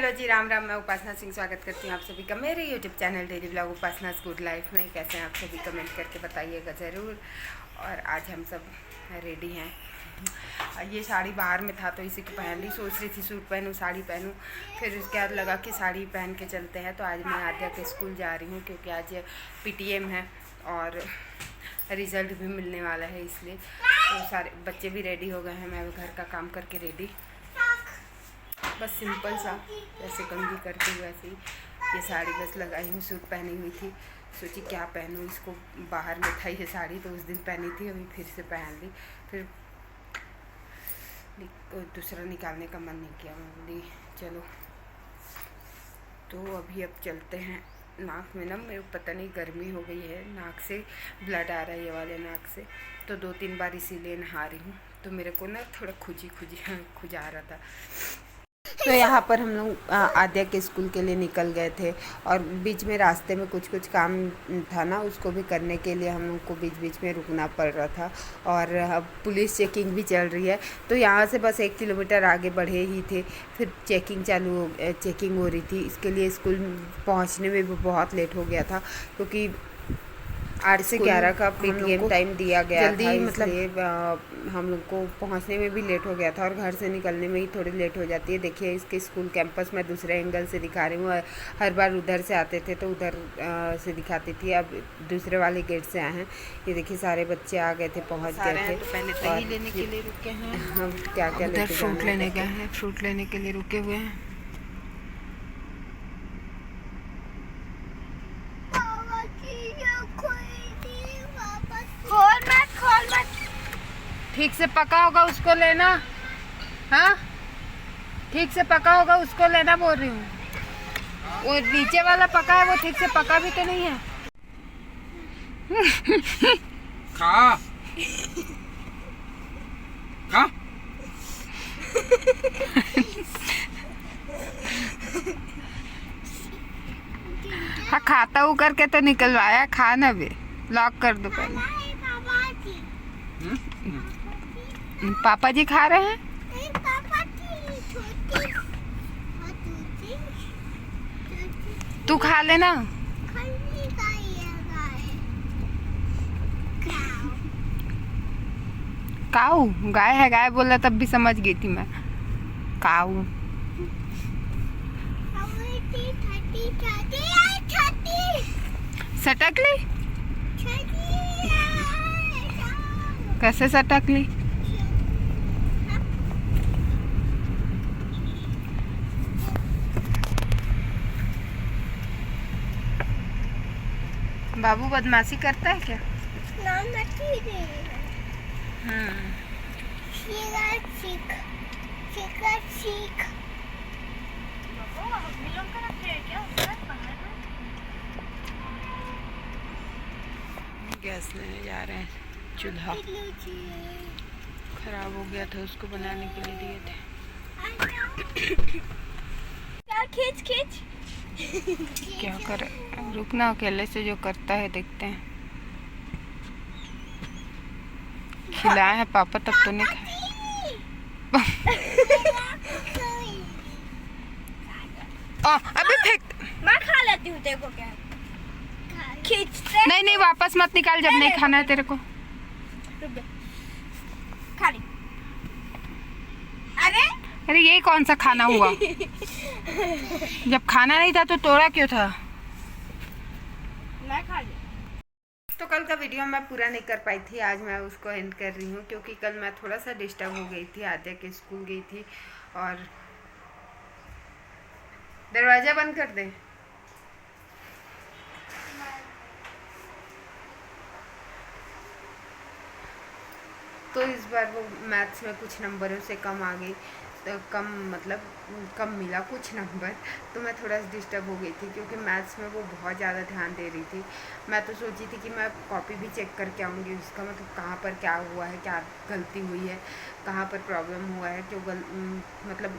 Hello जी, राम राम। मैं उपासना सिंह स्वागत करती हूँ आप सभी का मेरे यूट्यूब चैनल डेली ब्लॉग उपासना गुड लाइफ में। कैसे हैं आप सभी, कमेंट करके बताइएगा ज़रूर। और आज हम सब रेडी हैं। ये साड़ी बाहर में था तो इसी को पहन ली। सोच रही थी सूट पहनूँ, साड़ी पहनूँ, फिर उसके बाद लगा कि साड़ी पहन के चलते हैं। तो आज मैं आद्या के स्कूल जा रही हूँ क्योंकि आज PTM है और रिज़ल्ट भी मिलने वाला है, इसलिए तो सारे बच्चे भी रेडी हो गए हैं। मैं घर का काम करके रेडी, बस सिंपल सा जैसे कंघी करती हूँ वैसे ही ये साड़ी बस लगाई हूँ। सूट पहनी हुई थी, सोची क्या पहनूँ, इसको बाहर में था ये साड़ी तो उस दिन पहनी थी, अभी फिर से पहन ली। फिर दूसरा निकालने का मन नहीं किया, मैं बोली चलो। तो अभी अब चलते हैं। नाक में ना मेरे पता नहीं गर्मी हो गई है, नाक से ब्लड आ रहा है, ये वाले नाक से। तो 2-3 बार इसीलिए नहा रही हूँ, तो मेरे को ना थोड़ा खुजा रहा था। तो यहाँ पर हम लोग आद्या के स्कूल के लिए निकल गए थे और बीच में रास्ते में कुछ काम था ना, उसको भी करने के लिए हम लोग को बीच में रुकना पड़ रहा था। और अब पुलिस चेकिंग भी चल रही है, तो यहाँ से बस 1 किलोमीटर आगे बढ़े ही थे, फिर चेकिंग हो रही थी। इसके लिए स्कूल पहुँचने में भी बहुत लेट हो गया था क्योंकि 8 से 11 का PTM टाइम दिया गया था, मतलब हम लोग को पहुंचने में भी लेट हो गया था और घर से निकलने में ही थोड़ी लेट हो जाती है। देखिए इसके स्कूल कैंपस मैं दूसरे एंगल से दिखा रही हूँ। हर बार उधर से आते थे तो उधर से दिखाती थी, अब दूसरे वाले गेट से आए हैं। ये देखिए सारे बच्चे आ गए थे, पहुँच गए थे। तो पहले दही लेने के लिए रुके हैं, हम क्या लेके फ्रूट लेने गए हैं, फ्रूट लेने के लिए रुके हुए हैं। खोल मत, ठीक से पका होगा उसको लेना। हाँ, ठीक से पका होगा उसको लेना बोल रही हूँ। वो नीचे वाला पका है, वो ठीक से पका भी तो नहीं है। खा खा हाँ, खाता हूँ करके तो निकलवाया, खा ना भी। लॉक कर दो पहले। पापा जी खा रहे हैं। तू खा लेना। काऊ गाय है, गाय बोला तब भी समझ गई थी मैं। काऊ सटक ली, कैसे सटक ली? बाबू बदमाशी करता है क्या? गैस लेने जा रहे हैं, चूल्हा खराब हो गया था, उसको बनाने के लिए दिए थे। खींच क्या करे, रुकना, अकेले से जो करता है देखते हैं। खिलाए हैं पापा तब तो नहीं खाए। अभी फेंक, मैं खा लेती हूँ, देखो क्या खींचते। नहीं वापस मत निकाल, जब नहीं खाना है तेरे को। खा ली। अरे ये कौन सा खाना हुआ? जब खाना नहीं था तो तोड़ा क्यों था? मैं खा ली। तो कल का वीडियो मैं पूरा नहीं कर पाई थी, आज मैं उसको एंड कर रही हूँ क्योंकि कल मैं थोड़ा सा डिस्टर्ब हो गई थी। आद्या के स्कूल गई थी और दरवाज़ा बंद कर दें। तो इस बार वो मैथ्स में कुछ नंबरों से कम आ गई, तो कम मिला कुछ नंबर, तो मैं थोड़ा सा डिस्टर्ब हो गई थी क्योंकि मैथ्स में वो बहुत ज़्यादा ध्यान दे रही थी। मैं तो सोची थी कि मैं कॉपी भी चेक करके आऊँगी, उसका मतलब कहाँ पर क्या हुआ है, क्या गलती हुई है, कहाँ पर प्रॉब्लम हुआ है, मतलब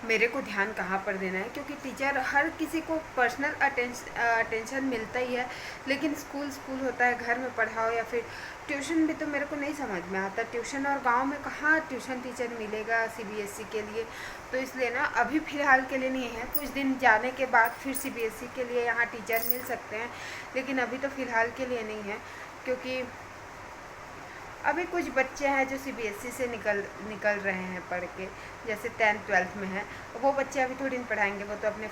मेरे को ध्यान कहाँ पर देना है, क्योंकि टीचर हर किसी को पर्सनल अटेंशन मिलता ही है, लेकिन स्कूल होता है, घर में पढ़ाओ या फिर ट्यूशन भी तो मेरे को नहीं समझ में आता। ट्यूशन और गांव में कहाँ ट्यूशन टीचर मिलेगा सीबीएसई के लिए, तो इसलिए ना अभी फ़िलहाल के लिए नहीं है, कुछ दिन जाने के बाद फिर सीबीएसई के लिए यहाँ टीचर मिल सकते हैं, लेकिन अभी तो फ़िलहाल के लिए नहीं है, क्योंकि अभी कुछ बच्चे हैं जो सीबीएसई से निकल रहे हैं पढ़ के, जैसे 10th 12th में हैं, वो बच्चे अभी थोड़ी दिन पढ़ाएंगे, वो तो अपने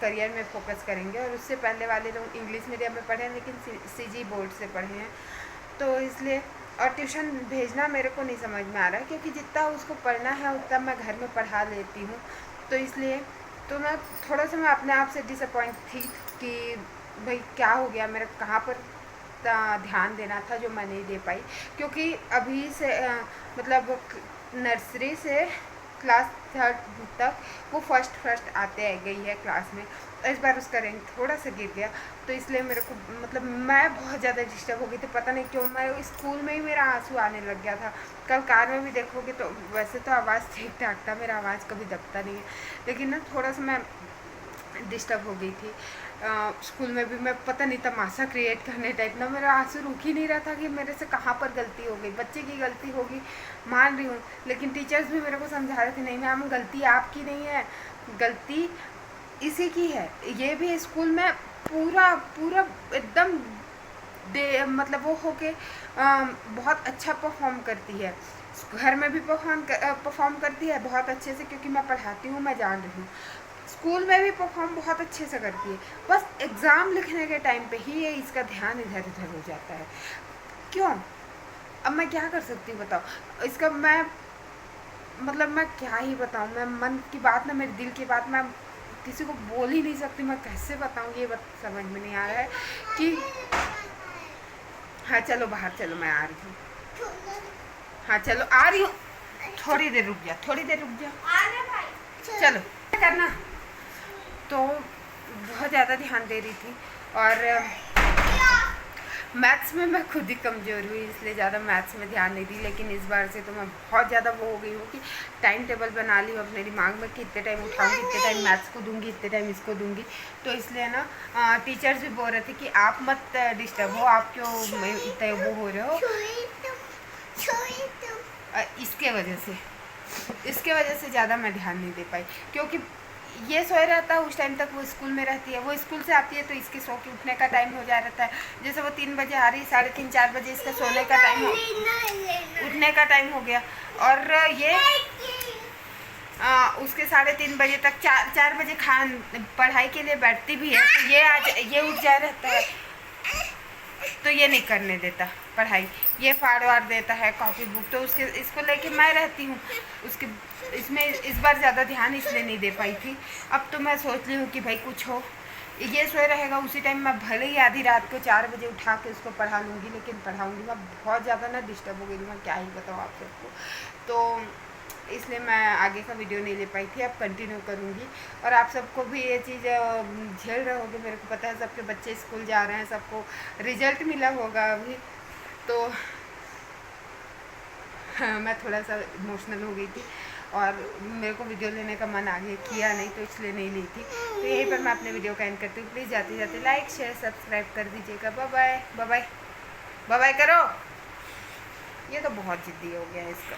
करियर में फ़ोकस करेंगे। और उससे पहले वाले लोग इंग्लिश मीडियम में पढ़े हैं, लेकिन सीजी बोर्ड से पढ़े हैं, तो इसलिए और ट्यूशन भेजना मेरे को नहीं समझ में आ रहा है, क्योंकि जितना उसको पढ़ना है उतना मैं घर में पढ़ा लेती हूँ, तो इसलिए तो मैं थोड़ा सा मैं अपने आप से डिसअपॉइंट थी कि भाई क्या हो गया, मेरा कहाँ पर ध्यान देना था जो मैं नहीं दे पाई, क्योंकि अभी से मतलब नर्सरी से क्लास 3rd तक वो फर्स्ट आते गई है क्लास में, इस बार उसका रैंक थोड़ा सा गिर गया, तो इसलिए मेरे को मतलब मैं बहुत ज़्यादा डिस्टर्ब हो गई थी, पता नहीं क्यों। मैं स्कूल में ही मेरा आंसू आने लग गया था, कल कार में भी देखोगे तो वैसे तो आवाज़ ठीक ठाक था, मेरा आवाज़ कभी दबता नहीं है, लेकिन ना थोड़ा सा मैं डिस्टर्ब हो गई थी। स्कूल में भी मैं पता नहीं तमाशा क्रिएट करने टाइप ना, मेरा आंसू रुक ही नहीं रहा था कि मेरे से कहाँ पर गलती हो गई। बच्चे की गलती होगी मान रही हूँ, लेकिन टीचर्स भी मेरे को समझा रहे थे नहीं मैम गलती आपकी नहीं है, गलती इसी की है। ये भी स्कूल में पूरा एकदम मतलब वो होके बहुत अच्छा परफॉर्म करती है, घर में भी परफॉर्म करती है बहुत अच्छे से, क्योंकि मैं पढ़ाती हूँ, मैं जान रही हूँ। स्कूल में भी परफॉर्म बहुत अच्छे से करती है, बस एग्ज़ाम लिखने के टाइम पे ही ये इसका ध्यान इधर उधर हो जाता है। क्यों? अब मैं क्या कर सकती हूँ बताओ इसका, मैं मतलब मैं क्या ही बताऊँ, मैं मन की बात ना, मेरे दिल की बात मैं किसी को बोल ही नहीं सकती, मैं कैसे बताऊँ, ये बात समझ में नहीं आ रहा है कि हाँ चलो बाहर चलो, मैं आ रही हूँ, हाँ चलो आ रही हूँ, थोड़ी देर रुक जा, चलो करना। तो बहुत ज़्यादा ध्यान दे रही थी, और मैथ्स में मैं खुद ही कमज़ोर हुई, इसलिए ज़्यादा मैथ्स में ध्यान नहीं दी। लेकिन इस बार से तो मैं बहुत ज़्यादा वो हो गई हूँ कि टाइम टेबल बना ली हूँ अपने दिमाग में कि इतने टाइम उठाऊँगी, इतने टाइम मैथ्स को दूँगी, इतने टाइम इसको दूँगी। तो इसलिए ना टीचर्स भी बोल रहे थे कि आप मत डिस्टर्ब हो, आप क्यों इतने वो हो रहे हो, इसके वजह से ज़्यादा मैं ध्यान नहीं दे पाई, क्योंकि ये सोए रहता है उस टाइम तक, वो स्कूल में रहती है, वो स्कूल से आती है तो इसके सो के उठने का टाइम हो जा रहता है। जैसे वो 3 बजे आ रही, 3:30 4 बजे इसका सोने का टाइम हो, उठने का टाइम हो गया, और ये उसके 3:30 बजे तक 4 बजे पढ़ाई के लिए बैठती भी है, तो ये उठ जा रहता है, तो ये नहीं करने देता पढ़ाई, ये फाड़ देता है कॉपी बुक, तो इसको लेके मैं रहती हूँ। इसमें इस बार ज़्यादा ध्यान इसलिए नहीं दे पाई थी। अब तो मैं सोच रही हूँ कि भाई कुछ हो, ये सोए रहेगा उसी टाइम मैं भले ही आधी रात को 4 बजे उठा के उसको पढ़ा लूँगी, लेकिन पढ़ाऊँगी। मैं बहुत ज़्यादा ना डिस्टर्ब हो गई थी, मैं क्या ही बताऊँ आप सबको, तो इसलिए मैं आगे का वीडियो नहीं ले पाई थी। अब कंटिन्यू करूँगी, और आप सबको भी ये चीज़ झेल रहे होगे, मेरे को पता है सबके बच्चे स्कूल जा रहे हैं, सबको रिजल्ट मिला होगा अभी, तो हाँ, मैं थोड़ा सा इमोशनल हो गई थी, और मेरे को वीडियो लेने का मन आगे किया नहीं, तो इसलिए नहीं ली थी। तो यहीं पर मैं अपने वीडियो का एंड करती हूँ। प्लीज़ जाते जाते लाइक शेयर सब्सक्राइब कर दीजिएगा। बाय बाय करो, ये तो बहुत जिद्दी हो गया है इसका।